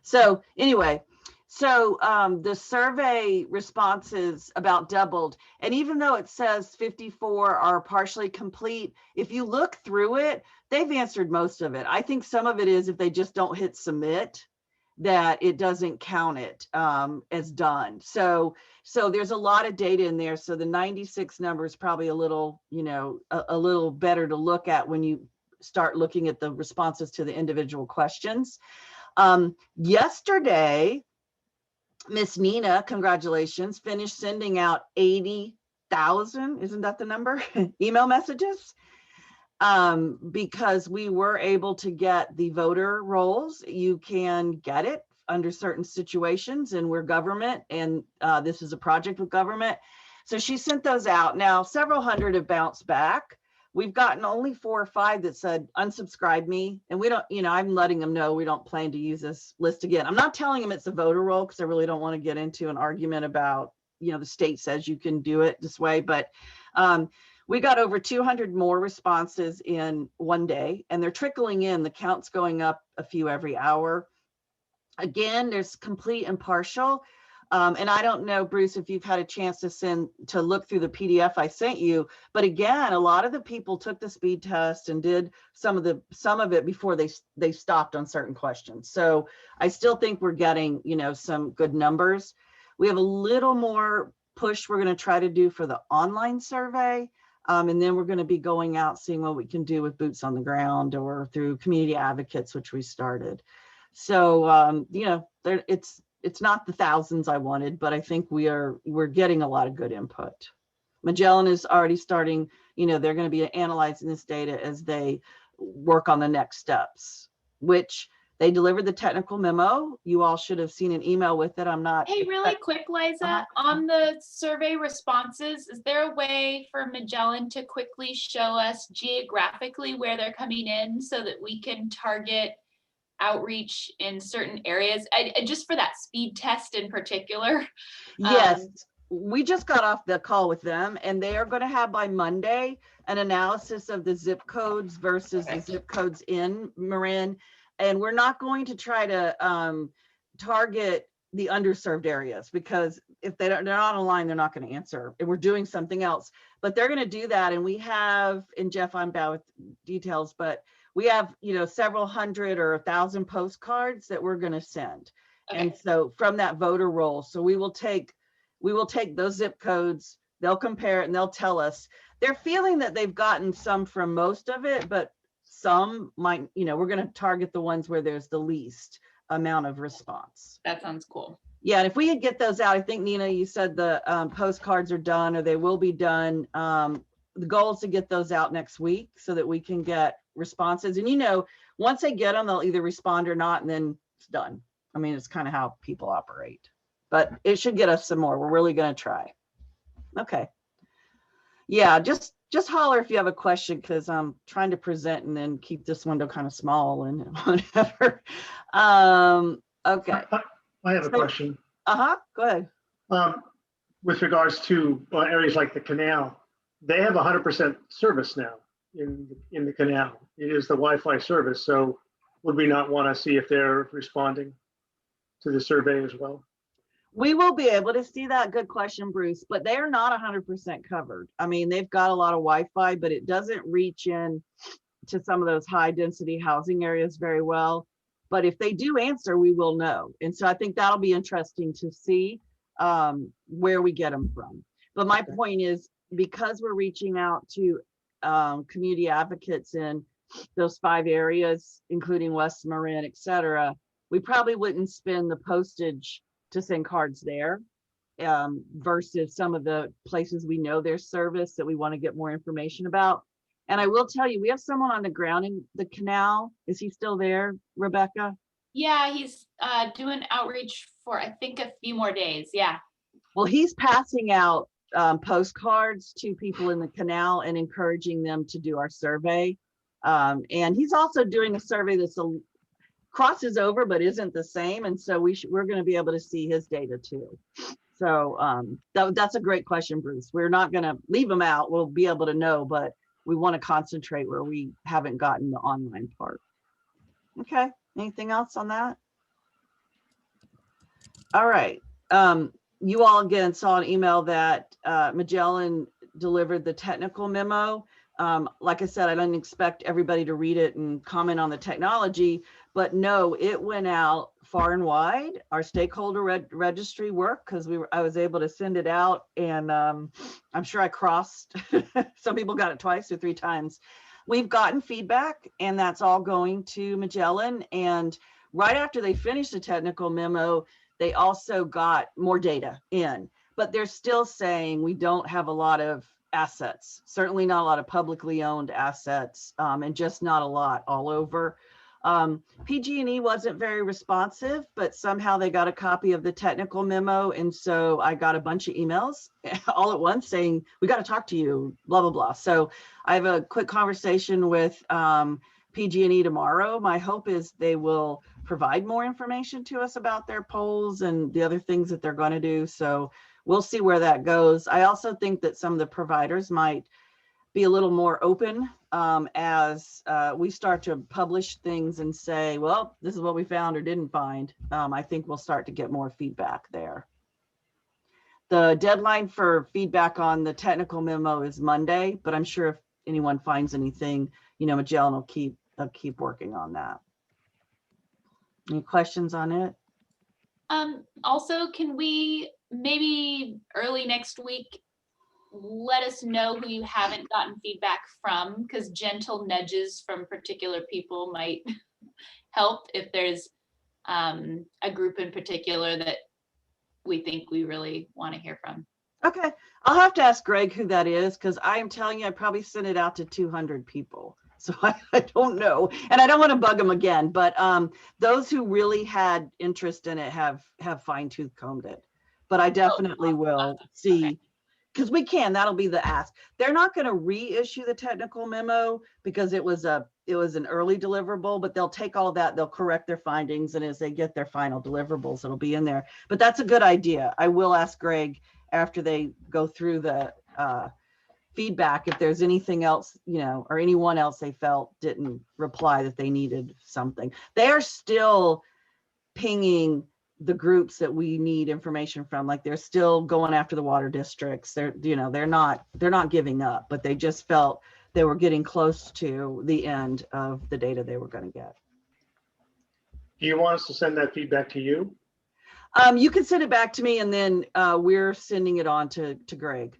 So anyway, so the survey responses about doubled. And even though it says 54 are partially complete, if you look through it, they've answered most of it. I think some of it is if they just don't hit submit, that it doesn't count it as done. So there's a lot of data in there. So the 96 number is probably a little, a little better to look at when you start looking at the responses to the individual questions. Yesterday, Miss Nina, congratulations, finished sending out 80,000, isn't that the number? Email messages. Because we were able to get the voter rolls. You can get it under certain situations, and we're government, and this is a project with government. So she sent those out. Now, several hundred have bounced back. We've gotten only 4 or 5 that said, unsubscribe me. And we don't, I'm letting them know we don't plan to use this list again. I'm not telling them it's a voter roll because I really don't want to get into an argument about, the state says you can do it this way. But we got over 200 more responses in one day, and they're trickling in. The count's going up a few every hour. Again, there's complete and partial. And I don't know, Bruce, if you've had a chance to look through the PDF I sent you, but again, a lot of the people took the speed test and did some of it before they stopped on certain questions. So I still think we're getting, some good numbers. We have a little more push we're going to try to do for the online survey. And then we're going to be going out, seeing what we can do with boots on the ground or through community advocates, which we started. So, it's not the thousands I wanted, but I think we're getting a lot of good input. Magellan is already starting, they're going to be analyzing this data as they work on the next steps, which they delivered the technical memo. You all should have seen an email with it. I'm not. Hey, really quick, Liza, on the survey responses, is there a way for Magellan to quickly show us geographically where they're coming in so that we can target outreach in certain areas? Just for that speed test in particular. Yes, we just got off the call with them, and they are going to have by Monday an analysis of the zip codes versus the zip codes in Marin. And we're not going to try to target the underserved areas, because if they're not online, they're not going to answer. And we're doing something else, but they're going to do that. And we have, and Jeff, I'm bad with details, but we have, several hundred or 1,000 postcards that we're going to send. Okay. And so from that voter roll, so we will take those zip codes, they'll compare it, and they'll tell us. They're feeling that they've gotten some from most of it, but some might, we're going to target the ones where there's the least amount of response. That sounds cool. Yeah, and if we could get those out, I think, Nina, you said the postcards are done, or they will be done. The goal is to get those out next week so that we can get responses. And once they get them, they'll either respond or not, and then it's done. I mean, it's kind of how people operate, but it should get us some more. We're really going to try. Okay. Yeah, just holler if you have a question, because I'm trying to present and then keep this window kind of small and whatever. Okay. I have a question. Go ahead. With regards to areas like the canal, they have 100% service now in the canal. It is the Wi-Fi service. So would we not want to see if they're responding to the survey as well? We will be able to see that. Good question, Bruce, but they are not 100% covered. I mean, they've got a lot of Wi-Fi, but it doesn't reach in to some of those high density housing areas very well. But if they do answer, we will know. And so I think that'll be interesting to see where we get them from. But my point is, because we're reaching out to community advocates in those 5 areas, including West Marin, et cetera, we probably wouldn't spend the postage to send cards there versus some of the places we know there's service that we want to get more information about. And I will tell you, we have someone on the ground in the canal. Is he still there, Rebecca? Yeah, he's doing outreach for, I think, a few more days. Yeah. Well, he's passing out postcards to people in the canal and encouraging them to do our survey. And he's also doing a survey that's crosses over but isn't the same, and so we're going to be able to see his data too. So that's a great question, Bruce. We're not going to leave them out. We'll be able to know, but we want to concentrate where we haven't gotten the online part. Okay, anything else on that? All right. You all again saw an email that Magellan delivered the technical memo. Like I said, I don't expect everybody to read it and comment on the technology, but no, it went out far and wide. Our stakeholder registry worked because I was able to send it out, and I'm sure I crossed. Some people got it twice or 3 times. We've gotten feedback, and that's all going to Magellan. And right after they finished the technical memo, they also got more data in, but they're still saying we don't have a lot of assets, certainly not a lot of publicly owned assets, and just not a lot all over. PG&E wasn't very responsive, but somehow they got a copy of the technical memo. And so I got a bunch of emails all at once saying, we got to talk to you, blah, blah, blah. So I have a quick conversation with PG&E tomorrow. My hope is they will provide more information to us about their polls and the other things that they're going to do. So we'll see where that goes. I also think that some of the providers might be a little more open as we start to publish things and say, well, this is what we found or didn't find. I think we'll start to get more feedback there. The deadline for feedback on the technical memo is Monday, but I'm sure if anyone finds anything, Magellan will keep working on that. Any questions on it? Also, can we maybe early next week let us know who you haven't gotten feedback from, because gentle nudges from particular people might help if there's a group in particular that we think we really want to hear from. Okay, I'll have to ask Greg who that is, because I am telling you, I probably sent it out to 200 people. So I don't know, and I don't want to bug them again, but those who really had interest in it have fine-tooth combed it. But I definitely will see, because we can, that'll be the ask. They're not going to reissue the technical memo because it was an early deliverable, but they'll take all that, they'll correct their findings, and as they get their final deliverables, it'll be in there. But that's a good idea. I will ask Greg after they go through the feedback if there's anything else, or anyone else they felt didn't reply that they needed something. They are still pinging the groups that we need information from. Like, they're still going after the water districts. They're not giving up, but they just felt they were getting close to the end of the data they were going to get. Do you want us to send that feedback to you? You can send it back to me, and then we're sending it on to Greg.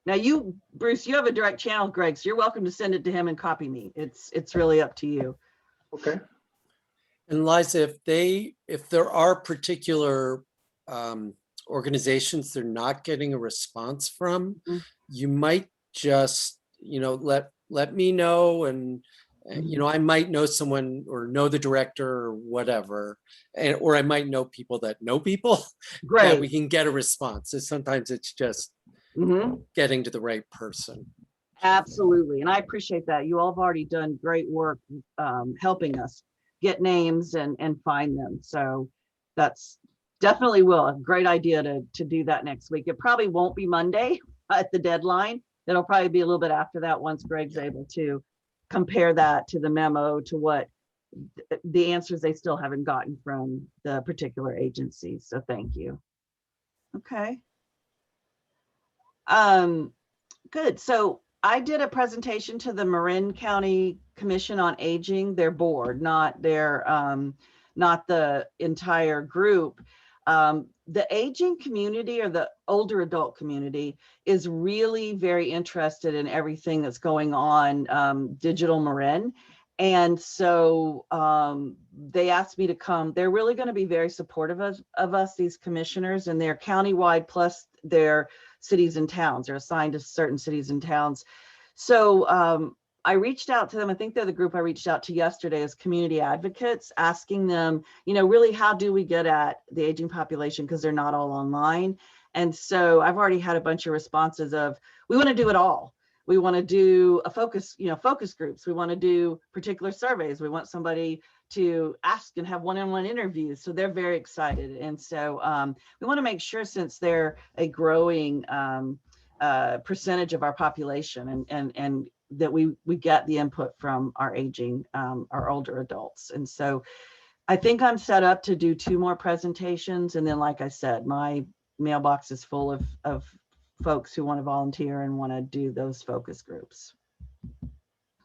Now Bruce, you have a direct channel with Greg, so you're welcome to send it to him and copy me. It's really up to you. Okay. And Liza, if there are particular organizations they're not getting a response from, you might just, let me know, and I might know someone or know the director or whatever, or I might know people that know people. Great. That we can get a response. So sometimes it's just getting to the right person. Absolutely, and I appreciate that. You all have already done great work helping us get names and find them. So that's definitely a great idea to do that next week. It probably won't be Monday at the deadline. It'll probably be a little bit after that, once Greg's able to compare that to the memo, to what the answers they still haven't gotten from the particular agencies. So thank you. Okay. Good. So I did a presentation to the Marin County Commission on Aging, their board, not the entire group. The aging community, or the older adult community, is really very interested in everything that's going on digital Marin. And so they asked me to come. They're really going to be very supportive of us, these commissioners, and they're countywide, plus their cities and towns. They're assigned to certain cities and towns. So I reached out to them. I think they're the group I reached out to yesterday as community advocates, asking them, really, how do we get at the aging population, because they're not all online. And so I've already had a bunch of responses of, we want to do it all. We want to do a focus groups. We want to do particular surveys. We want somebody to ask and have one-on-one interviews. So they're very excited. And so we want to make sure, since they're a growing percentage of our population, and that we get the input from our aging, our older adults. And so I think I'm set up to do 2 more presentations. And then, like I said, my mailbox is full of folks who want to volunteer and want to do those focus groups.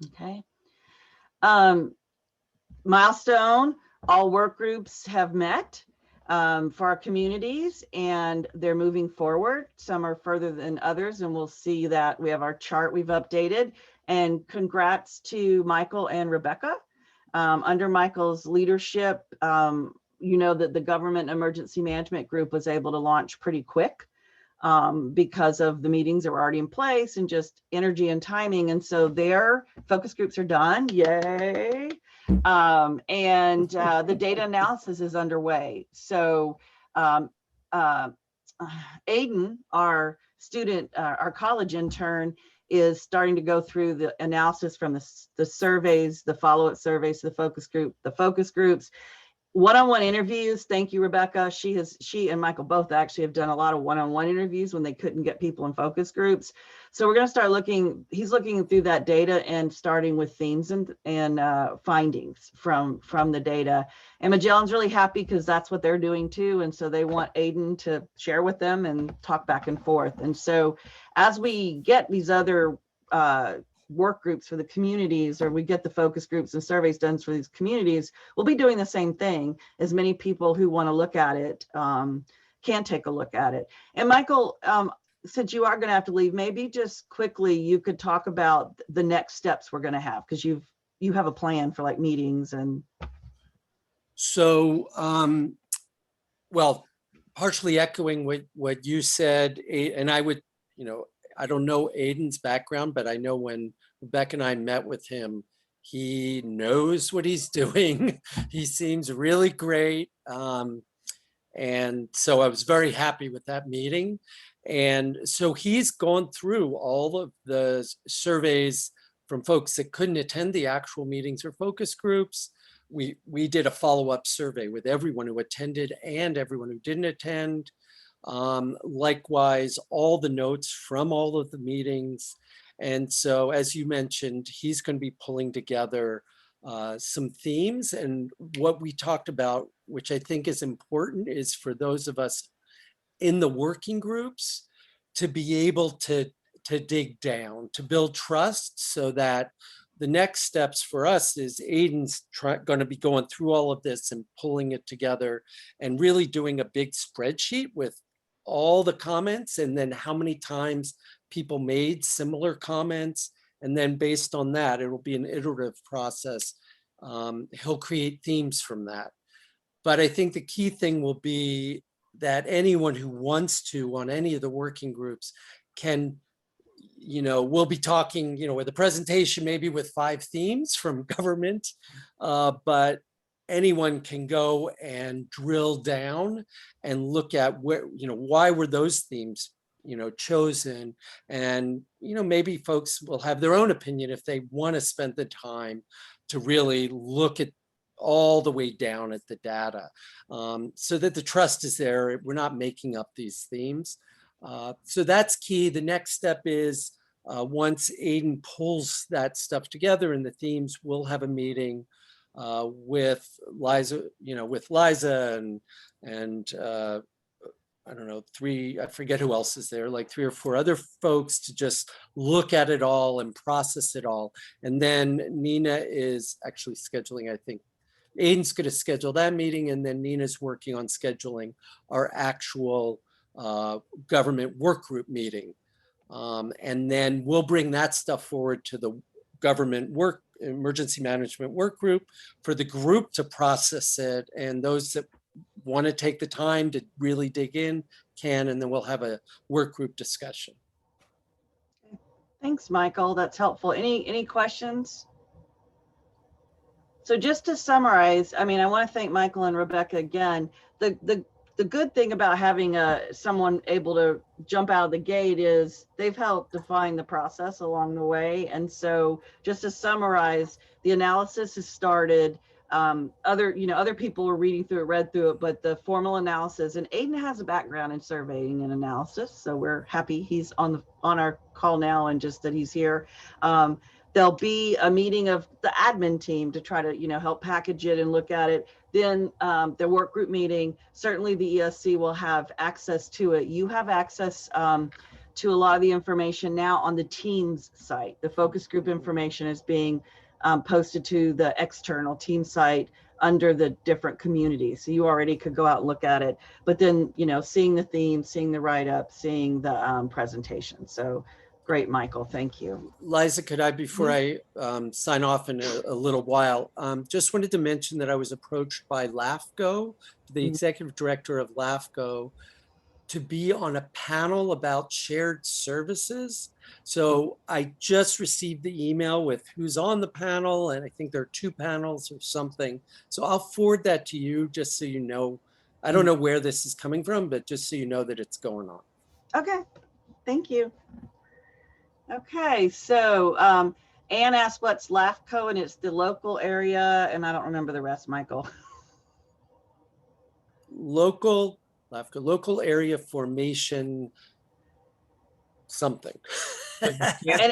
Okay. Milestone, all work groups have met for our communities, and they're moving forward. Some are further than others, and we'll see that we have our chart we've updated. And congrats to Michael and Rebecca. Under Michael's leadership, you know that the Government Emergency Management Group was able to launch pretty quick because of the meetings that were already in place and just energy and timing. And so their focus groups are done. Yay. And the data analysis is underway. So Aiden, our student, our college intern, is starting to go through the analysis from the surveys, the follow-up surveys, the focus groups, one-on-one interviews. Thank you, Rebecca. She and Michael both actually have done a lot of one-on-one interviews when they couldn't get people in focus groups. So we're going to start he's looking through that data and starting with themes and findings from the data. And Magellan's really happy because that's what they're doing too. And so they want Aiden to share with them and talk back and forth. And so as we get these other work groups for the communities, or we get the focus groups and surveys done for these communities, we'll be doing the same thing. As many people who want to look at it can take a look at it. And Michael, since you are going to have to leave, maybe just quickly you could talk about the next steps we're going to have, because you have a plan for like meetings and. So, well, partially echoing what you said, and I would, I don't know Aiden's background, but I know when Rebecca and I met with him, he knows what he's doing. He seems really great. And so I was very happy with that meeting. And so he's gone through all of the surveys from folks that couldn't attend the actual meetings or focus groups. We did a follow-up survey with everyone who attended and everyone who didn't attend. Likewise, all the notes from all of the meetings. And so, as you mentioned, he's going to be pulling together some themes. And what we talked about, which I think is important, is for those of us in the working groups to be able to dig down, to build trust, so that the next steps for us is Aiden's going to be going through all of this and pulling it together and really doing a big spreadsheet with all the comments, and then how many times people made similar comments. And then based on that, it will be an iterative process. He'll create themes from that. But I think the key thing will be that anyone who wants to on any of the working groups can, we'll be talking, with a presentation, maybe with 5 themes from government, but anyone can go and drill down and look at where, why were those themes, chosen. And, maybe folks will have their own opinion if they want to spend the time to really look at all the way down at the data, so that the trust is there. We're not making up these themes. So that's key. The next step is once Aiden pulls that stuff together and the themes, we'll have a meeting with Liza, and I don't know, I forget who else is there, like 3 or 4 other folks, to just look at it all and process it all. And then Nina is actually scheduling, I think Aiden's going to schedule that meeting, and then Nina's working on scheduling our actual government work group meeting. And then we'll bring that stuff forward to the government emergency management work group for the group to process it. And those that want to take the time to really dig in can, and then we'll have a work group discussion. Thanks, Michael. That's helpful. Any questions? So just to summarize, I want to thank Michael and Rebecca again. The good thing about having someone able to jump out of the gate is they've helped define the process along the way. And so just to summarize, the analysis has started. Other people are read through it, but the formal analysis, and Aiden has a background in surveying and analysis, so we're happy he's on our call now, and just that he's here. There'll be a meeting of the admin team to try to, help package it and look at it. then the work group meeting, certainly the ESC will have access to it. You have access to a lot of the information now on the Teams site. The focus group information is being posted to the external team site under the different communities. So you already could go out and look at it, but then, you know, seeing the theme, seeing the write-up, seeing the presentation. So great, Michael, thank you. Liza, could I, before I sign off in a little while, just wanted to mention that I was approached by LAFCO, the executive director of LAFCO, to be on a panel about shared services. So I just received the email with who's on the panel, and I think there are 2 panels or something. So I'll forward that to you just so you know. I don't know where this is coming from, but just so you know that it's going on. Okay, thank you. Okay, so Anne asked what's LAFCO, and it's the local area, and I don't remember the rest, Michael. Local, LAFCO, local area formation something. And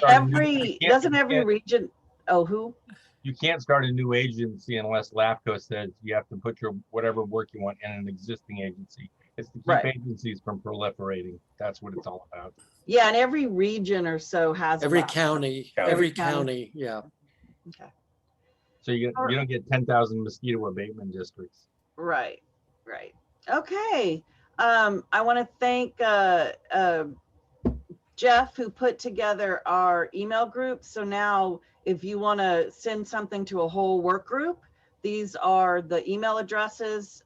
doesn't every region, oh, who? You can't start a new agency unless LAFCO says you have to put your whatever work you want in an existing agency. It's to keep agencies from proliferating. That's what it's all about. Yeah, and every region or so has Every LAFCO. county, every county, yeah. Okay. So you don't get 10,000 mosquito abatement districts. Right, right. Okay. I want to thank Jeff, who put together our email group. So now if you want to send something to a whole work group, these are the email addresses.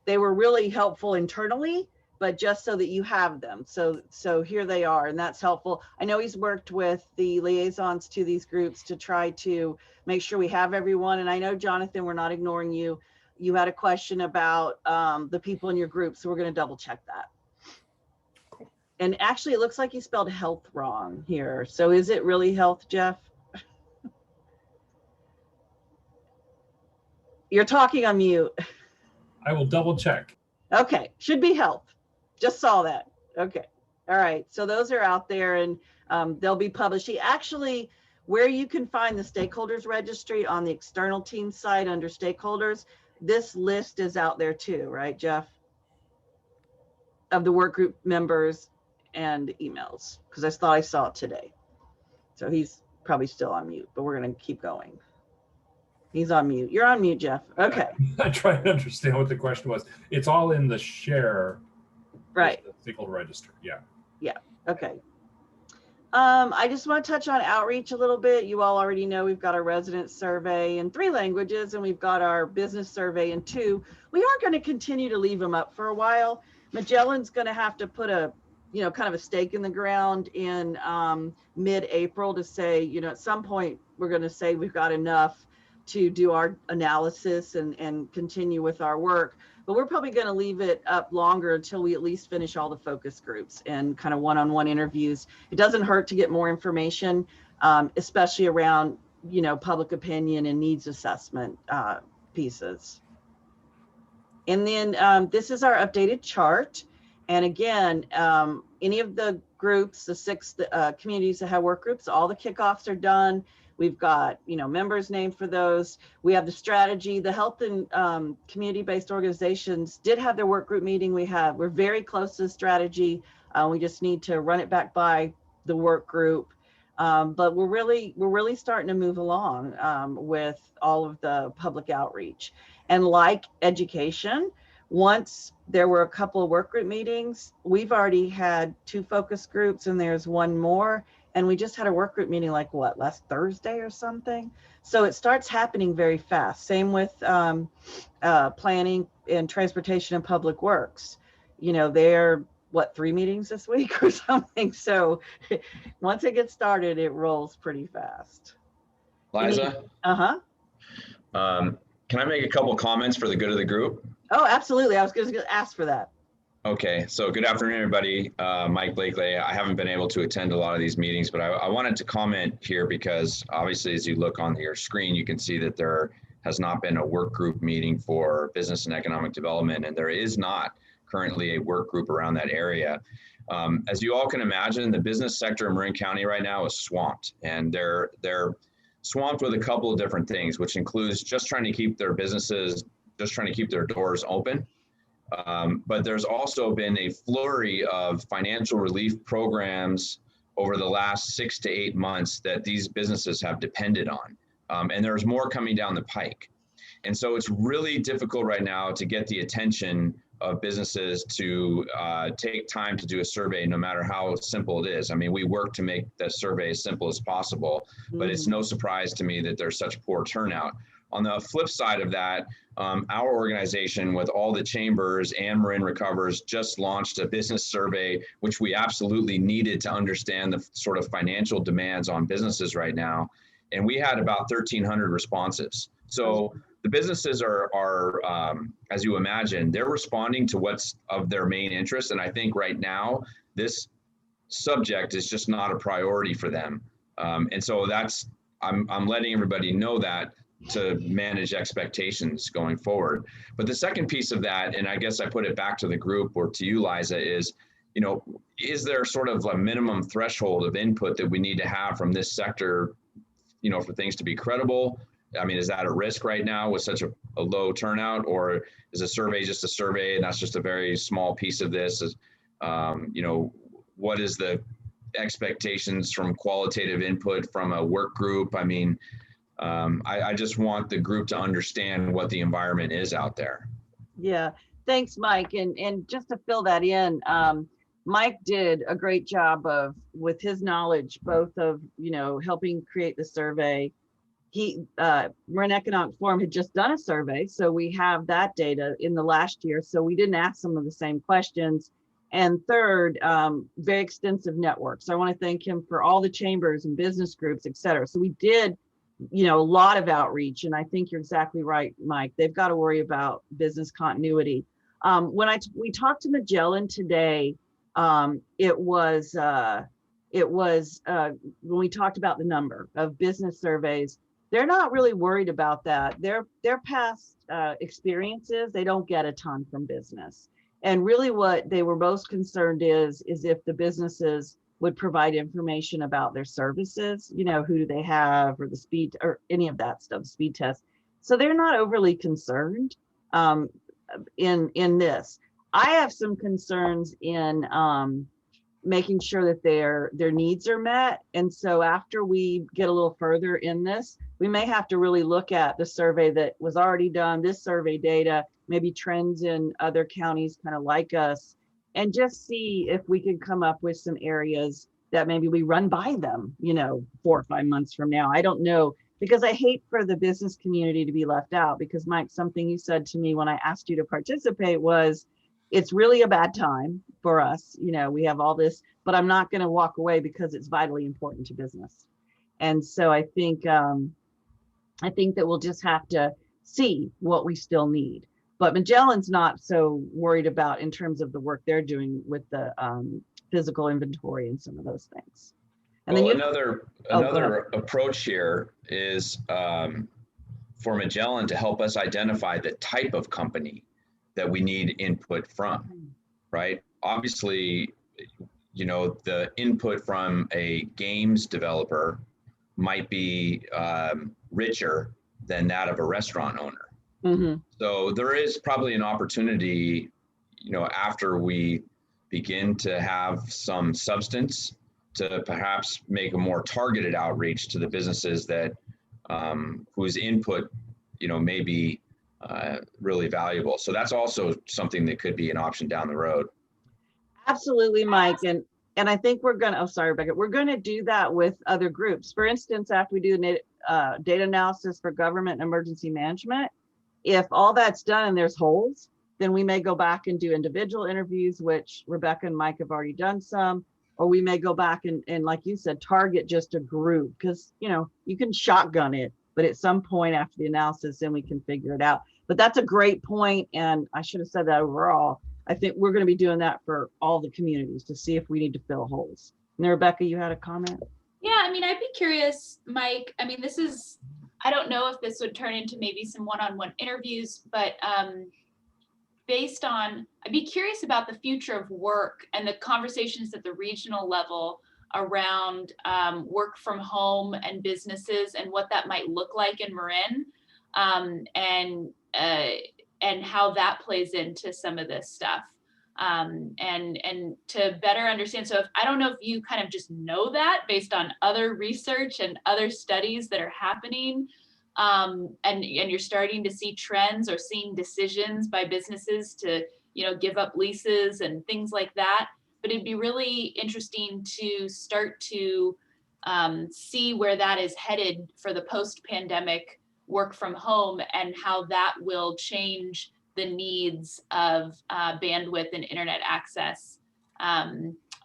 They were really helpful internally, but just so that you have them. So here they are, and that's helpful. I know he's worked with the liaisons to these groups to try to make sure we have everyone. And I know, Jonathan, we're not ignoring you. You had a question about the people in your group, so we're going to double check that. And actually, it looks like you spelled health wrong here. So is it really health, Jeff? You're talking on mute. I will double check. Okay, should be health. Just saw that. Okay. All right. So those are out there, and they'll be published. Actually, where you can find the stakeholders registry on the external team site under stakeholders, this list is out there too, right, Jeff? Of the work group members and emails, because I thought I saw it today. So he's probably still on mute, but we're going to keep going. He's on mute. You're on mute, Jeff. Okay. I try to understand what the question was. It's all in the share. Right. The stakeholder register. Yeah. Yeah. Okay. I just want to touch on outreach a little bit. You all already know we've got our resident survey in 3 languages, and we've got our business survey in 2. We are going to continue to leave them up for a while. Magellan's going to have to put a, you know, kind of a stake in the ground in mid-April to say, you know, at some point we're going to say we've got enough to do our analysis and continue with our work. But we're probably going to leave it up longer until we at least finish all the focus groups and kind of one-on-one interviews. It doesn't hurt to get more information, especially around, you know, public opinion and needs assessment pieces. And then this is our updated chart. And again, any of the groups, the 6 communities that have work groups, all the kickoffs are done. We've got, you know, members named for those. We have the strategy. The health and community-based organizations did have their work group meeting. We're very close to the strategy. We just need to run it back by the work group. But we're really starting to move along with all of the public outreach. And like education, once there were a couple of work group meetings, we've already had 2 focus groups, and there's 1 more. And we just had a work group meeting like what, last Thursday or something. So it starts happening very fast. Same with planning and transportation and public works. You know, they're what, 3 meetings this week or something. So once it gets started, it rolls pretty fast. Liza? Can I make a couple comments for the good of the group? Oh, absolutely. I was going to ask for that. Okay, so good afternoon, everybody. Mike Blakely. I haven't been able to attend a lot of these meetings, but I wanted to comment here because obviously as you look on your screen, you can see that there has not been a work group meeting for business and economic development, and there is not currently a work group around that area. As you all can imagine, the business sector in Marin County right now is swamped, and they're swamped with a couple of different things, which includes just trying to keep their businesses just trying to keep their doors open. But there's also been a flurry of financial relief programs over the last 6 to 8 months that these businesses have depended on. And there's more coming down the pike. And so it's really difficult right now to get the attention of businesses to take time to do a survey, no matter how simple it is. I mean, we work to make the survey as simple as possible, but it's no surprise to me that there's such poor turnout. On the flip side of that, our organization with all the chambers and Marin Recovers just launched a business survey, which we absolutely needed to understand the sort of financial demands on businesses right now. And we had about 1,300 responses. So the businesses are as you imagine, they're responding to what's of their main interest. And I think right now, this subject is just not a priority for them. And so I'm letting everybody know that to manage expectations going forward. But the second piece of that, and I guess I put it back to the group or to you, Liza, is, is there sort of a minimum threshold of input that we need to have from this sector, for things to be credible? I mean, is that a risk right now with such a low turnout, or is a survey just a survey and that's just a very small piece of this? What is the expectations from qualitative input from a work group? I mean, I just want the group to understand what the environment is out there. Yeah, thanks, Mike. And just to fill that in, Mike did a great job with his knowledge, both of, helping create the survey. Marin Economic Forum had just done a survey, so we have that data in the last year. So we didn't ask some of the same questions. And third, very extensive network. So I want to thank him for all the chambers and business groups, et cetera. So we did, a lot of outreach. And I think you're exactly right, Mike. They've got to worry about business continuity. When we talked to Magellan today, it was when we talked about the number of business surveys. They're not really worried about that. Their past experiences, they don't get a ton from business. And really what they were most concerned is if the businesses would provide information about their services, who do they have, or the speed, or any of that stuff, speed test. So they're not overly concerned in this. I have some concerns in making sure that their needs are met. And so after we get a little further in this, we may have to really look at the survey that was already done, this survey data, maybe trends in other counties kind of like us, and just see if we can come up with some areas that maybe we run by them, 4 or 5 months from now. I don't know, because I hate for the business community to be left out. Because Mike, something you said to me when I asked you to participate was, it's really a bad time for us. We have all this, but I'm not going to walk away because it's vitally important to business. And so I think that we'll just have to see what we still need. But Magellan's not so worried about in terms of the work they're doing with the physical inventory and some of those things. And well, then another approach here is for Magellan to help us identify the type of company that we need input from, right? Obviously, the input from a games developer might be richer than that of a restaurant owner. Mm-hmm. So there is probably an opportunity, after we begin to have some substance, to perhaps make a more targeted outreach to the businesses that whose input, may be really valuable. So that's also something that could be an option down the road. Absolutely, Mike. And I think we're going to do that with other groups. For instance, after we do the data analysis for government and emergency management, if all that's done and there's holes, then we may go back and do individual interviews, which Rebecca and Mike have already done some, or we may go back and like you said, target just a group, because, you can shotgun it, but at some point after the analysis, then we can figure it out. But that's a great point. And I should have said that overall. I think we're going to be doing that for all the communities to see if we need to fill holes. And then, Rebecca, you had a comment? Yeah, I'd be curious, Mike. I don't know if this would turn into maybe some one-on-one interviews, but I'd be curious about the future of work and the conversations at the regional level around work from home and businesses and what that might look like in Marin. and how that plays into some of this stuff. And to better understand. So if I don't know if you kind of just know that based on other research and other studies that are happening, and you're starting to see trends or seeing decisions by businesses to, give up leases and things like that. But it'd be really interesting to start to see where that is headed for the post-pandemic work from home and how that will change the needs of bandwidth and internet access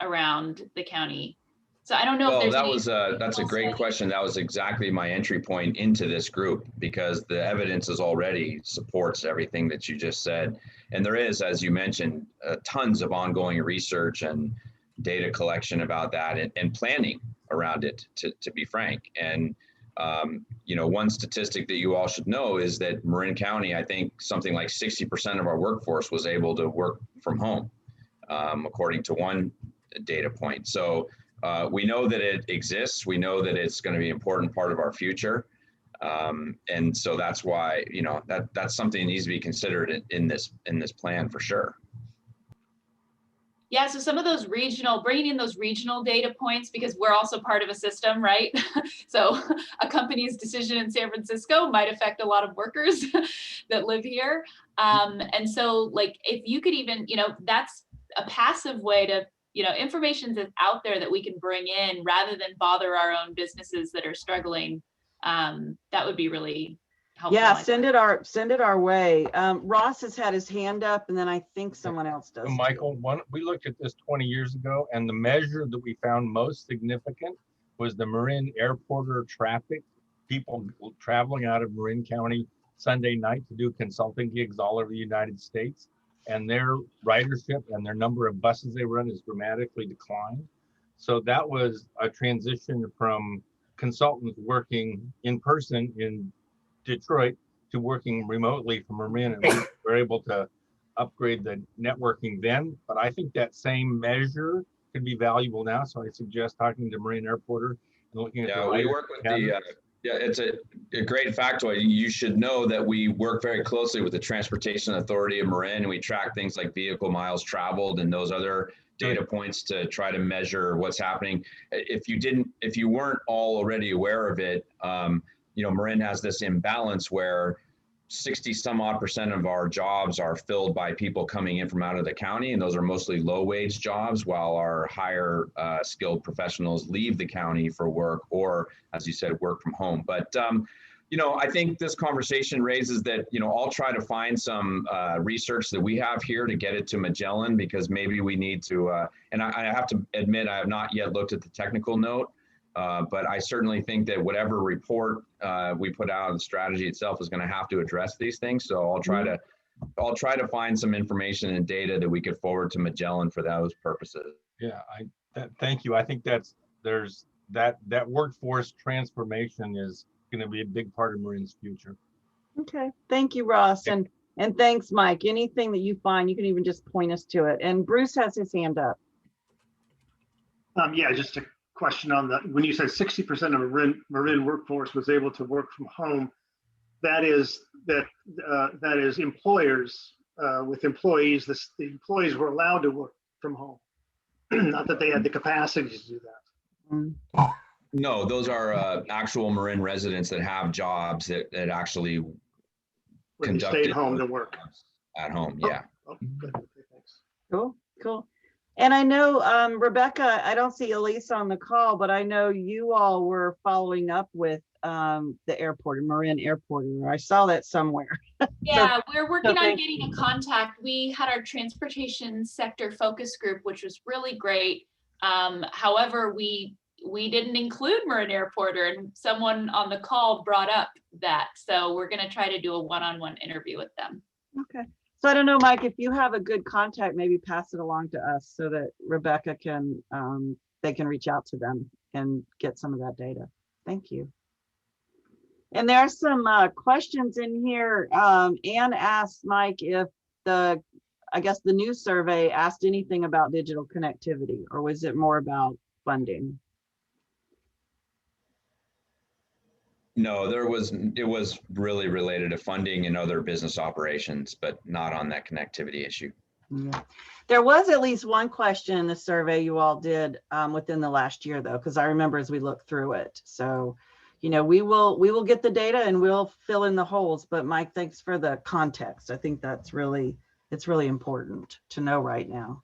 around the county. So I don't know if there's that's a great question. That was exactly my entry point into this group, because the evidence is already supports everything that you just said. And there is, as you mentioned, tons of ongoing research and data collection about that and planning around it, to be frank. And one statistic that you all should know is that Marin County, I think something like 60% of our workforce was able to work from home, according to one data point. So we know that it exists. We know that it's going to be an important part of our future. And so that's why, that's something that needs to be considered in this plan for sure. Yeah, so some of those bringing in those regional data points, because we're also part of a system, right? So a company's decision in San Francisco might affect a lot of workers that live here. And so like, if you could even, that's a passive way to, information that's out there that we can bring in rather than bother our own businesses that are struggling. That would be really helpful. Yeah, send it our way. Ross has had his hand up, and then I think someone else does. So Michael, we looked at this 20 years ago, and the measure that we found most significant was the Marin airporter traffic, people traveling out of Marin County Sunday night to do consulting gigs all over the United States. And their ridership and their number of buses they run has dramatically declined. So that was a transition from consultants working in person in Detroit to working remotely from Marin, and we were able to upgrade the networking then. But I think that same measure could be valuable now. So I suggest talking to Marin Airporter and looking at we work with it's a great factoid. You should know that we work very closely with the Transportation Authority of Marin, and we track things like vehicle miles traveled and those other data points to try to measure what's happening. If you weren't all already aware of it, Marin has this imbalance where 60 some odd % of our jobs are filled by people coming in from out of the county, and those are mostly low wage jobs, while our higher skilled professionals leave the county for work, or as you said, work from home. But I think this conversation raises that, I'll try to find some research that we have here to get it to Magellan, because maybe we need to, and I have to admit, I have not yet looked at the technical note. But I certainly think that whatever report we put out, the strategy itself is going to have to address these things. So I'll try to find some information and data that we could forward to Magellan for those purposes. Yeah, thank you. I think there's that workforce transformation is going to be a big part of Marin's future. Okay, thank you, Ross, and thanks, Mike. Anything that you find, you can even just point us to it. And Bruce has his hand up. Yeah, just a question on when you said 60% of Marin workforce was able to work from home, that is employers with employees. The employees were allowed to work from home, not that they had the capacity to do that. No, those are actual Marin residents that have jobs that actually stayed home to work at home. Yeah. Oh, good. Okay, thanks. Cool. And I know, Rebecca, I don't see Elise on the call, but I know you all were following up with the airport, Marin Airport. I saw that somewhere. Yeah, we're working on getting a contact. We had our transportation sector focus group, which was really great. However, we didn't include Marin Airporter, and someone on the call brought up that. So we're going to try to do a one-on-one interview with them. Okay. So I don't know, Mike, if you have a good contact, maybe pass it along to us so that Rebecca can, they can reach out to them and get some of that data. Thank you. And there are some questions in here. Anne asked Mike if I guess the new survey asked anything about digital connectivity, or was it more about funding? No, it was really related to funding and other business operations, but not on that connectivity issue. Yeah. There was at least one question in the survey you all did within the last year, though, because I remember as we looked through it. So, you know, we will get the data and we'll fill in the holes. But Mike, thanks for the context. I think it's really important to know right now.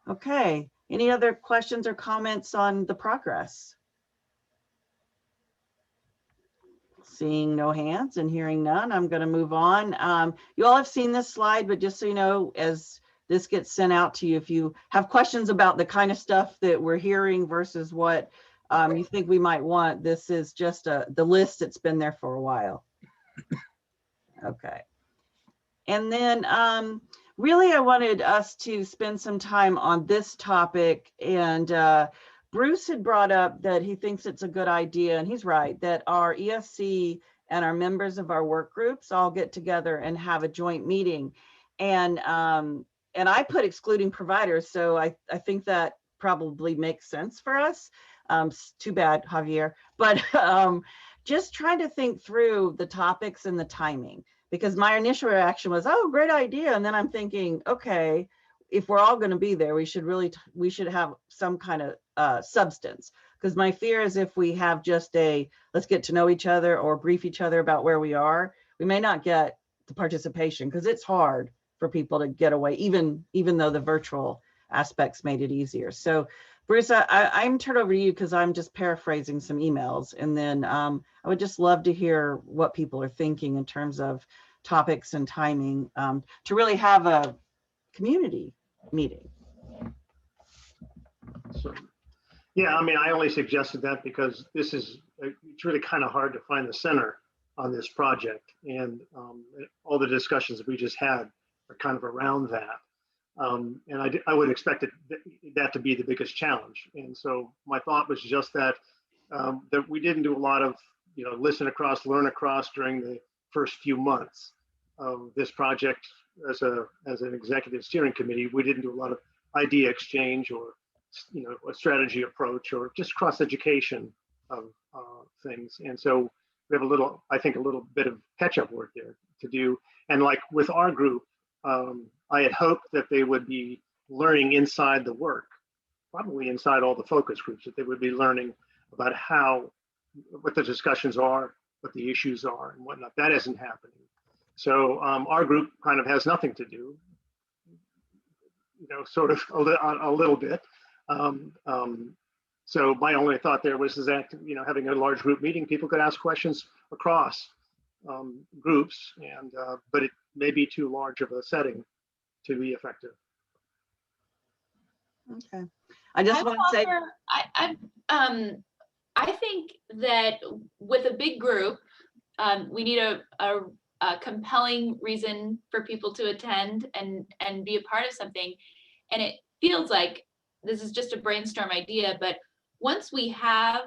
Okay. Any other questions or comments on the progress? Seeing no hands and hearing none, I'm going to move on. You all have seen this slide, but just so you know, as this gets sent out to you, if you have questions about the kind of stuff that we're hearing versus what you think we might want, this is just the list that's been there for a while. Okay. And then really, I wanted us to spend some time on this topic. And Bruce had brought up that he thinks it's a good idea, and he's right, that our ESC and our members of our work groups all get together and have a joint meeting. And I put excluding providers, so I think that probably makes sense for us. Too bad, Javier. But just trying to think through the topics and the timing, because my initial reaction was, oh, great idea. And then I'm thinking, okay, if we're all going to be there, we should have some kind of substance. Because my fear is if we have just let's get to know each other or brief each other about where we are, we may not get the participation, because it's hard for people to get away, even though the virtual aspects made it easier. So Bruce, I'm turned over to you because I'm just paraphrasing some emails. And then I would just love to hear what people are thinking in terms of topics and timing to really have a community meeting. So, yeah, I mean, I only suggested that because it's really kind of hard to find the center on this project. And all the discussions that we just had are kind of around that. And I would expect that to be the biggest challenge. And so my thought was just that we didn't do a lot of, listen across, learn across during the first few months of this project as an executive steering committee. We didn't do a lot of idea exchange or, a strategy approach or just cross education of things. And so we have I think a little bit of catch up work there to do. And like with our group, I had hoped that they would be learning inside the work, probably inside all the focus groups, that they would be learning about what the discussions are, what the issues are and whatnot. That isn't happening. So our group kind of has nothing to do, sort of a little bit. So my only thought there was that, having a large group meeting, people could ask questions across groups, but it may be too large of a setting to be effective. Okay. I just want to say, I think that with a big group, we need a compelling reason for people to attend and be a part of something. And it feels like this is just a brainstorm idea, but once we have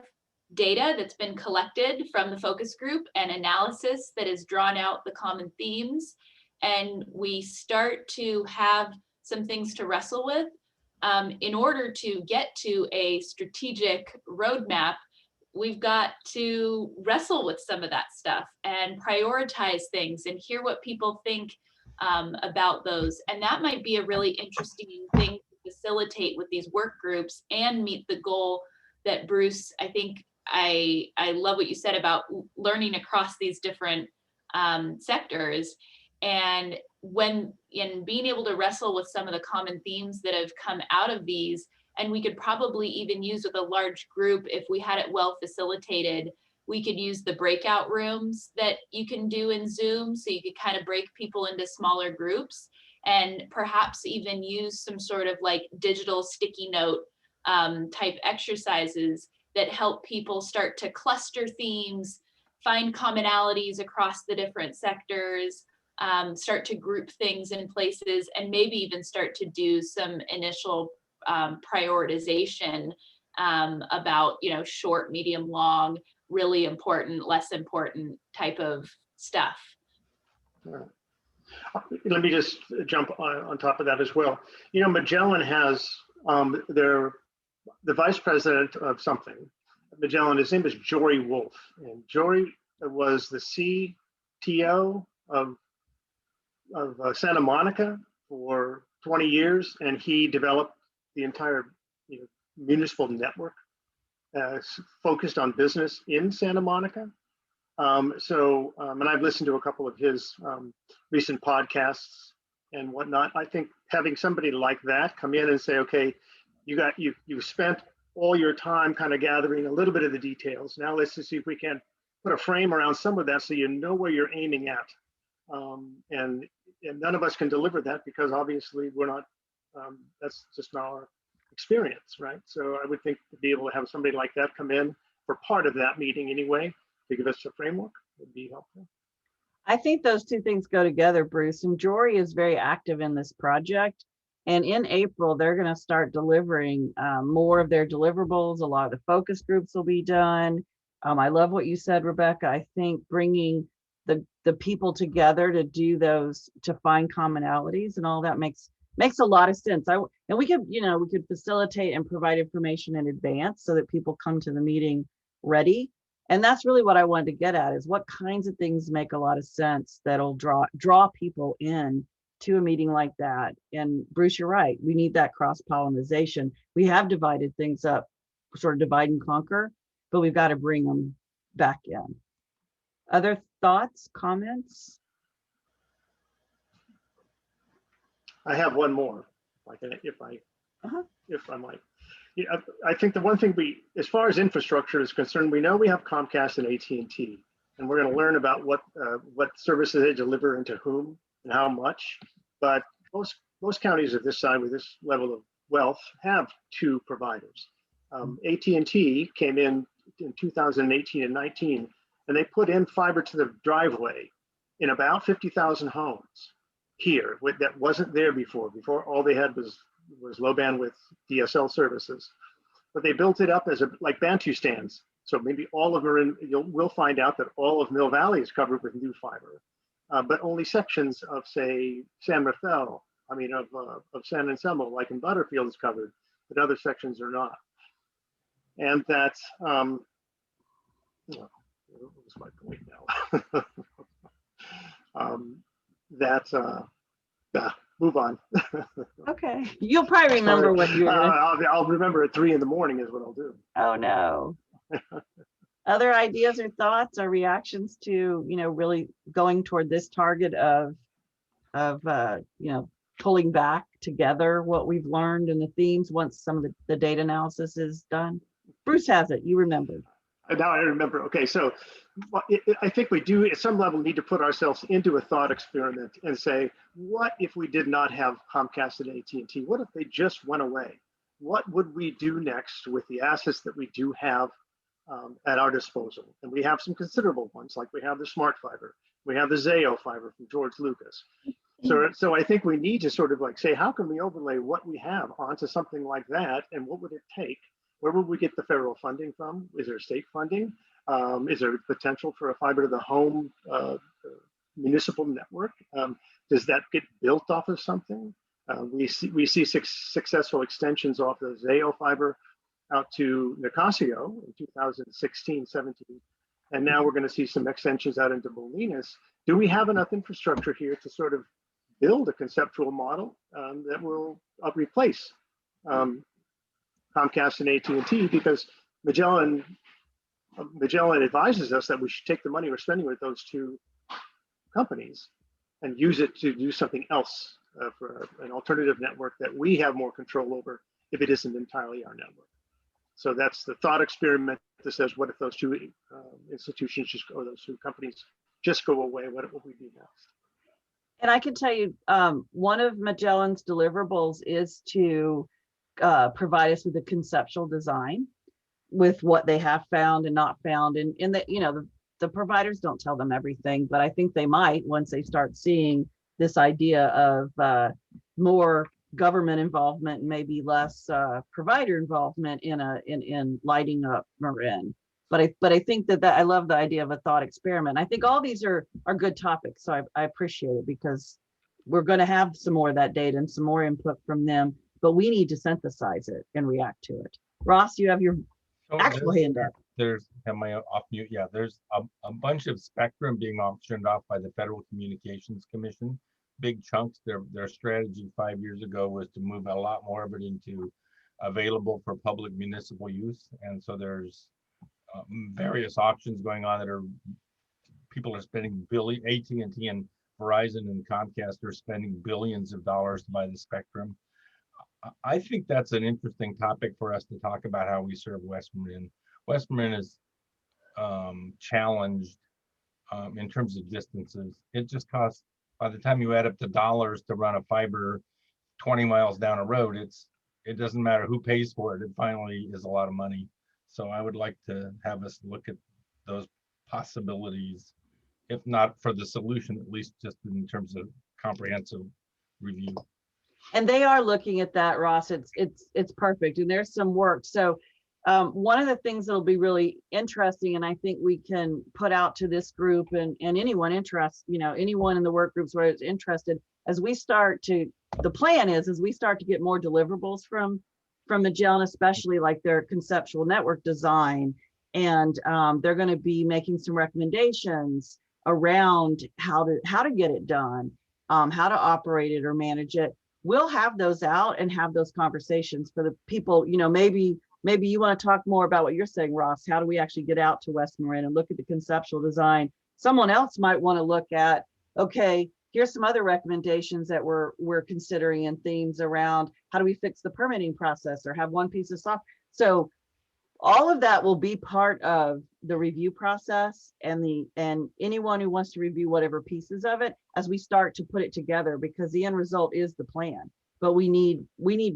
data that's been collected from the focus group and analysis that has drawn out the common themes, and we start to have some things to wrestle with in order to get to a strategic roadmap, we've got to wrestle with some of that stuff and prioritize things and hear what people think about those. And that might be a really interesting thing to facilitate with these work groups and meet the goal that Bruce, I think I love what you said about learning across these different sectors. And being able to wrestle with some of the common themes that have come out of these, and we could probably even use with a large group, if we had it well facilitated, we could use the breakout rooms that you can do in Zoom. So you could kind of break people into smaller groups and perhaps even use some sort of like digital sticky note type exercises that help people start to cluster themes, find commonalities across the different sectors, start to group things in places, and maybe even start to do some initial prioritization about, short, medium, long, really important, less important type of stuff. Let me just jump on top of that as well. Magellan has the vice president of something Magellan. His name is Jory Wolf, and Jory was the CTO of Santa Monica for 20 years, and he developed the entire municipal network focused on business in Santa Monica. And I've listened to a couple of his recent podcasts and whatnot. I think having somebody like that come in and say, okay, you've spent all your time kind of gathering a little bit of the details. Now let's just see if we can put a frame around some of that so you know where you're aiming at. And none of us can deliver that because obviously we're not, that's just not our experience, right? So I would think to be able to have somebody like that come in for part of that meeting anyway, to give us a framework would be helpful. I think those two things go together, Bruce. And Jory is very active in this project. And in April, they're going to start delivering more of their deliverables. A lot of the focus groups will be done. I love what you said, Rebecca. I think bringing the people together to do those, to find commonalities and all that makes a lot of sense. And we could facilitate and provide information in advance so that people come to the meeting ready. And that's really what I wanted to get at, is what kinds of things make a lot of sense that'll draw people in to a meeting like that. And Bruce, you're right. We need that cross-pollination. We have divided things up, sort of divide and conquer, but we've got to bring them back in. Other thoughts, comments? I have one more, if I might. Yeah, I think the one thing as far as infrastructure is concerned, we know we have Comcast and AT&T, and we're going to learn about what services they deliver and to whom and how much. But most counties of this side with this level of wealth have two providers. AT&T came in 2018 and 19, and they put in fiber to the driveway in about 50,000 homes here that wasn't there before. Before, all they had was low bandwidth DSL services, but they built it up as like Bantu stands. So maybe all of Marin, we'll find out that all of Mill Valley is covered with new fiber, but only sections of, say, San Rafael, of San Anselmo, like in Butterfield, is covered, but other sections are not. And that's, what was my point now? Move on. Okay, you'll probably remember what you were gonna... I'll remember at 3 in the morning is what I'll do. Oh no. Other ideas or thoughts or reactions to really going toward this target of pulling back together what we've learned and the themes once some of the data analysis is done? Bruce has it. You remembered. Now I remember. Okay, so I think we do at some level need to put ourselves into a thought experiment and say, what if we did not have Comcast and AT&T? What if they just went away? What would we do next with the assets that we do have at our disposal? And we have some considerable ones, like we have the Smart Fiber, we have the Zayo Fiber from George Lucas. So I think we need to sort of like say, how can we overlay what we have onto something like that, and what would it take? Where would we get the federal funding from? Is there state funding? Is there potential for a fiber to the home municipal network? Does that get built off of something? We see successful extensions off the Zayo fiber out to Nicasio in 2016, 17. And now we're going to see some extensions out into Bolinas. Do we have enough infrastructure here to sort of build a conceptual model that will replace Comcast and AT&T, because Magellan advises us that we should take the money we're spending with those two companies and use it to do something else for an alternative network that we have more control over if it isn't entirely our network. So that's the thought experiment that says, what if those two institutions or those two companies just go away? What will we do next? And I can tell you, one of Magellan's deliverables is to provide us with a conceptual design with what they have found and not found. And in the providers don't tell them everything, but I think they might once they start seeing this idea of more government involvement and maybe less provider involvement in lighting up Marin. But I think that I love the idea of a thought experiment. I think all these are good topics, so I appreciate it, because we're going to have some more of that data and some more input from them, but we need to synthesize it and react to it. Ross, you have your So actual hand up. Am I off mute? Yeah, there's a bunch of spectrum being auctioned off by the Federal Communications Commission. Big chunks. Their strategy 5 years ago was to move a lot more of it into available for public municipal use. And so there's various auctions going on that are, people are spending AT&T and Verizon and Comcast are spending billions of dollars to buy the spectrum. I think that's an interesting topic for us to talk about, how we serve West Marin. West Marin is challenged in terms of distances. It just costs, by the time you add up the dollars to run a fiber 20 miles down a road, it doesn't matter who pays for it. It finally is a lot of money. So I would like to have us look at those possibilities, if not for the solution, at least just in terms of comprehensive review. And they are looking at that, Ross. It's perfect. And there's some work. So one of the things that'll be really interesting, and I think we can put out to this group and anyone interested, anyone in the work groups where it's interested, as we start to, the plan is, as we start to get more deliverables from Magellan, especially like their conceptual network design, and they're going to be making some recommendations around how to get it done, how to operate it or manage it. We'll have those out and have those conversations for the people. Maybe you want to talk more about what you're saying, Ross. How do we actually get out to West Marin and look at the conceptual design? Someone else might want to look at, okay, here's some other recommendations that we're considering and themes around how do we fix the permitting process or have one piece of software. So all of that will be part of the review process and anyone who wants to review whatever pieces of it as we start to put it together, because the end result is the plan, but we need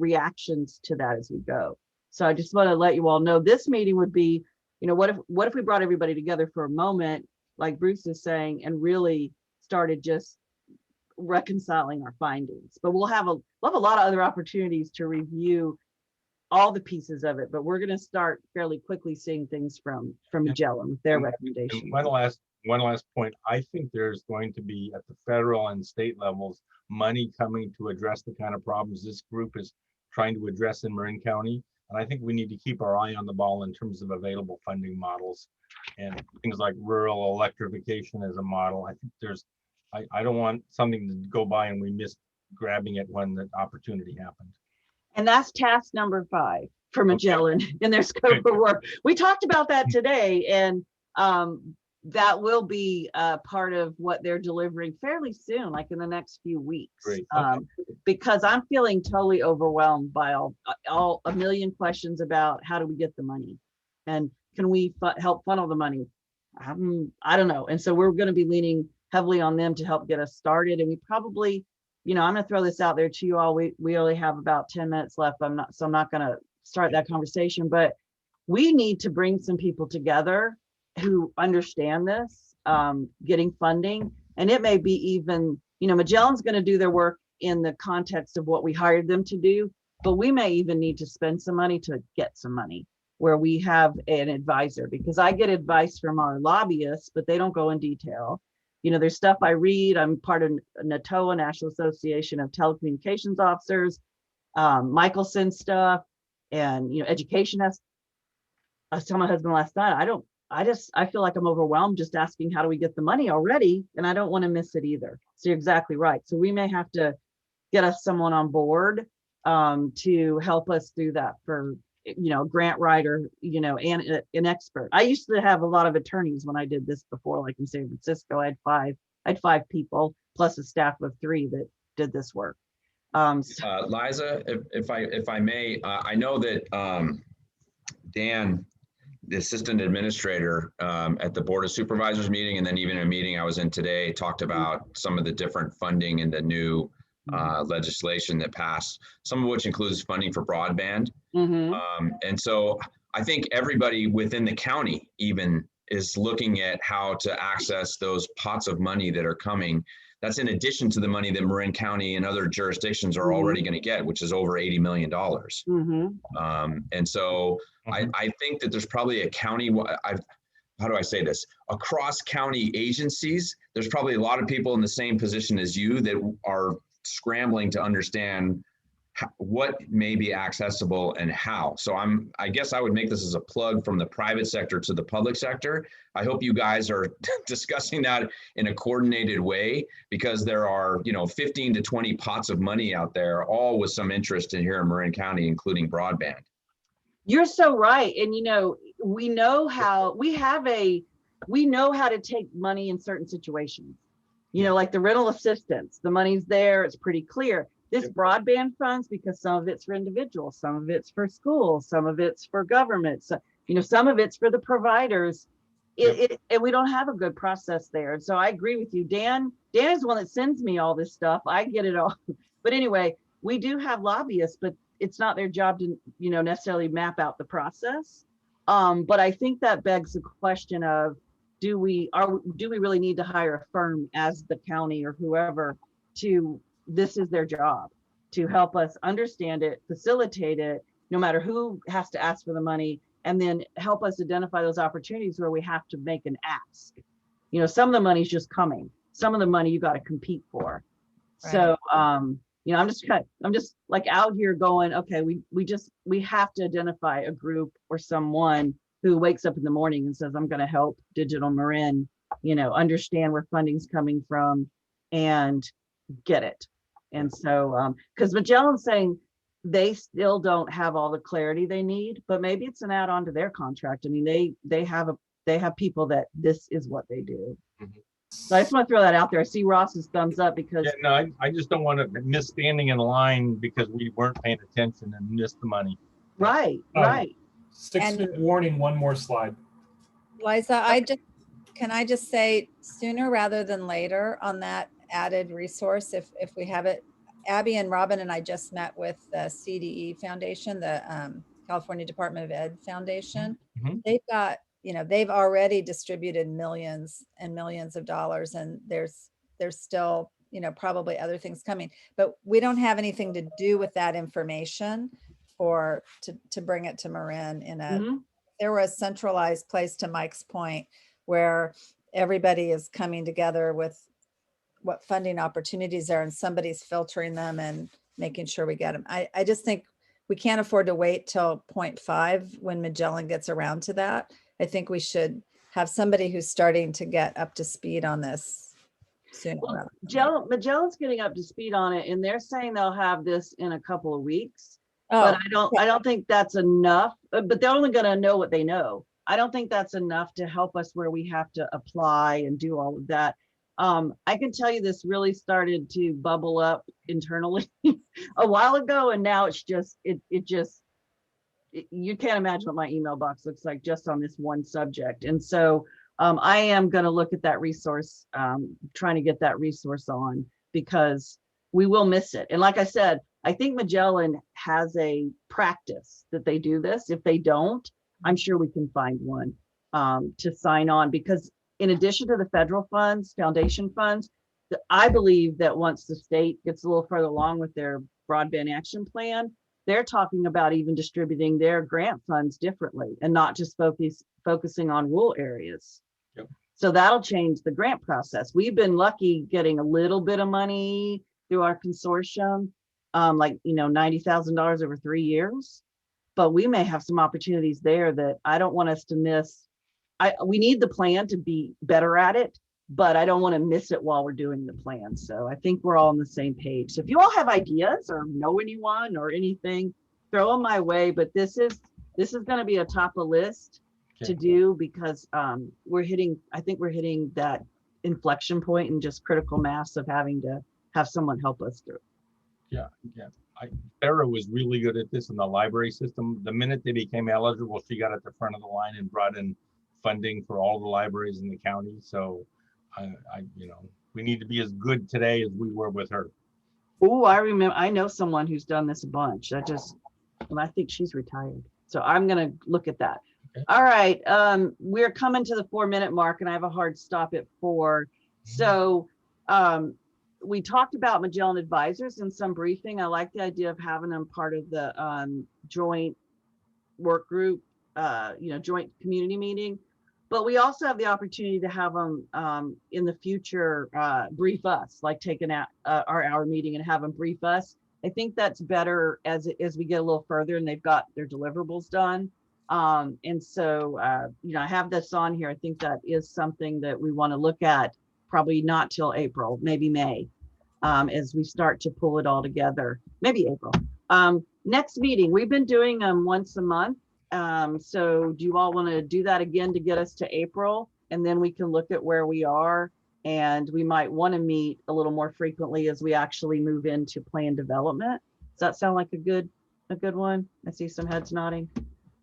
reactions to that as we go. So I just want to let you all know this meeting would be, what if we brought everybody together for a moment, like Bruce is saying, and really started just reconciling our findings. But we'll have a lot of other opportunities to review all the pieces of it, but we're going to start fairly quickly seeing things from Magellan with their recommendations. One last point. I think there's going to be, at the federal and state levels, money coming to address the kind of problems this group is trying to address in Marin County. And I think we need to keep our eye on the ball in terms of available funding models and things like rural electrification as a model. I think I don't want something to go by and we miss grabbing it when the opportunity happened. And that's task number 5 for Magellan in their scope of work. We talked about that today, and that will be part of what they're delivering fairly soon, like in the next few weeks. Great. Okay. Because I'm feeling totally overwhelmed by all a million questions about how do we get the money, and can we help funnel the money? I don't know. And so we're going to be leaning heavily on them to help get us started. And we probably, I'm going to throw this out there to you all. We only have about 10 minutes left. I'm not going to start that conversation, but we need to bring some people together who understand this, getting funding. And it may be even, Magellan's going to do their work in the context of what we hired them to do, but we may even need to spend some money to get some money where we have an advisor, because I get advice from our lobbyists, but they don't go in detail. There's stuff I read. I'm part of NATOA, National Association of Telecommunications Officers, Michelson stuff, and education. I was telling my husband last night, I feel like I'm overwhelmed just asking how do we get the money already, and I don't want to miss it either. So you're exactly right. So we may have to get us someone on board to help us do that for grant writer, and an expert. I used to have a lot of attorneys when I did this before, like in San Francisco. I had five people plus a staff of 3 that did this work. Liza, if I may, I know that Dan, the assistant administrator at the Board of Supervisors meeting, and then even a meeting I was in today, talked about some of the different funding in the new legislation that passed, some of which includes funding for broadband. And so I think everybody within the county even is looking at how to access those pots of money that are coming. That's in addition to the money that Marin County and other jurisdictions are already going to get, which is over $80 million. And so I think that there's probably a county, how do I say this? Across county agencies, there's probably a lot of people in the same position as you that are scrambling to understand what may be accessible and how. So I guess I would make this as a plug from the private sector to the public sector. I hope you guys are discussing that in a coordinated way, because there are, 15 to 20 pots of money out there, all with some interest in here in Marin County, including broadband. You're so right. And we know how to take money in certain situations. Like the rental assistance, the money's there, it's pretty clear. This broadband funds, because some of it's for individuals, some of it's for schools, some of it's for government, so, some of it's for the providers. And we don't have a good process there. So I agree with you. Dan is the one that sends me all this stuff. I get it all. But anyway, we do have lobbyists, but it's not their job to, necessarily map out the process. But I think that begs the question of, do we really need to hire a firm as the county or whoever this is their job, to help us understand it, facilitate it, no matter who has to ask for the money, and then help us identify those opportunities where we have to make an ask. Some of the money's just coming. Some of the money you got to compete for. Right. So, I'm just like out here going, okay, we have to identify a group or someone who wakes up in the morning and says, I'm going to help Digital Marin, understand where funding's coming from and get it. And so, because Magellan's saying they still don't have all the clarity they need, but maybe it's an add-on to their contract. I mean, they have people that this is what they do. Mm-hmm. So I just want to throw that out there. I see Ross's thumbs up because I just don't want to miss standing in line because we weren't paying attention and missed the money. Right. 6-minute warning, one more slide. Liza, can I just say sooner rather than later on that added resource, if we have it. Abby and Robin and I just met with the CDE Foundation, the California Department of Ed Foundation. Mm-hmm. They've got, they've already distributed millions and millions of dollars, and there's still, probably other things coming, but we don't have anything to do with that information to bring it to Marin in a, mm-hmm. There was a centralized place, to Mike's point, where everybody is coming together with what funding opportunities are, and somebody's filtering them and making sure we get them. I just think we can't afford to wait till 0.5 when Magellan gets around to that. I think we should have somebody who's starting to get up to speed on this sooner. Well, Magellan's getting up to speed on it, and they're saying they'll have this in a couple of weeks. But I don't think that's enough. But they're only going to know what they know. I don't think that's enough to help us where we have to apply and do all of that. I can tell you this really started to bubble up internally a while ago, and now it's just you can't imagine what my email box looks like just on this one subject. And so I am going to look at that resource, trying to get that resource on, because we will miss it. And like I said, I think Magellan has a practice that they do this. If they don't, I'm sure we can find one to sign on, because in addition to the federal funds, foundation funds, I believe that once the state gets a little further along with their broadband action plan, they're talking about even distributing their grant funds differently and not just focusing on rural areas. Yep. So that'll change the grant process. We've been lucky getting a little bit of money through our consortium, like, $90,000 over 3 years, but we may have some opportunities there that I don't want us to miss. We need the plan to be better at it, but I don't want to miss it while we're doing the plan. So I think we're all on the same page. So if you all have ideas or know anyone or anything, throw them my way. But this is going to be a top of list to do, because I think we're hitting that inflection point and just critical mass of having to have someone help us through. Yeah. Sarah was really good at this in the library system. The minute they became eligible, she got at the front of the line and brought in funding for all the libraries in the county. So we need to be as good today as we were with her. Oh, I know someone who's done this a bunch. I think she's retired. So I'm going to look at that. Okay. All right. We're coming to the 4-minute mark, and I have a hard stop at 4. So we talked about Magellan advisors in some briefing. I like the idea of having them part of the joint work group, joint community meeting. But we also have the opportunity to have them in the future brief us, like take our hour meeting and have them brief us. I think that's better as we get a little further and they've got their deliverables done. And so, I have this on here. I think that is something that we want to look at, probably not till April, maybe May, as we start to pull it all together, maybe April. Next meeting, we've been doing them once a month. So do you all want to do that again to get us to April? And then we can look at where we are, and we might want to meet a little more frequently as we actually move into plan development. Does that sound like a good one? I see some heads nodding.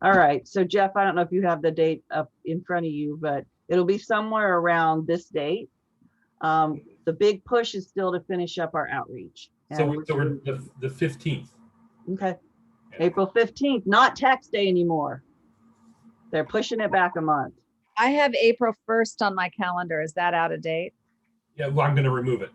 All right, so Jeff, I don't know if you have the date up in front of you, but it'll be somewhere around this date. The big push is still to finish up our outreach. So And we're the 15th. okay, April 15th, not tax day anymore. They're pushing it back a month. I have April 1st on my calendar. Is that out of date? Yeah, well, I'm going to remove it.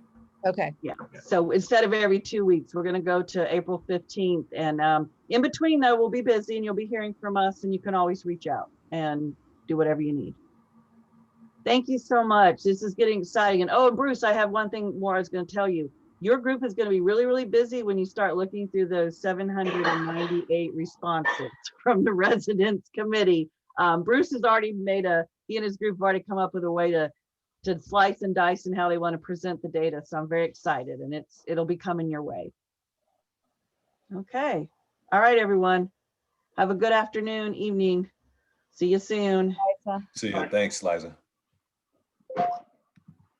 Okay. Yeah, so instead of every 2 weeks, we're gonna go to April 15th. And in between though, we'll be busy and you'll be hearing from us, and you can always reach out and do whatever you need. Thank you so much. This is getting exciting. And oh, Bruce, I have one thing more I was gonna tell you. Your group is gonna be really, really busy when you start looking through those 798 responses from the residents committee. Bruce has already he and his group have already come up with a way to slice and dice and how they want to present the data. So I'm very excited, and it'll be coming your way. Okay. All right, everyone. Have a good afternoon, evening. See you soon. Liza. See you. Thanks, Liza.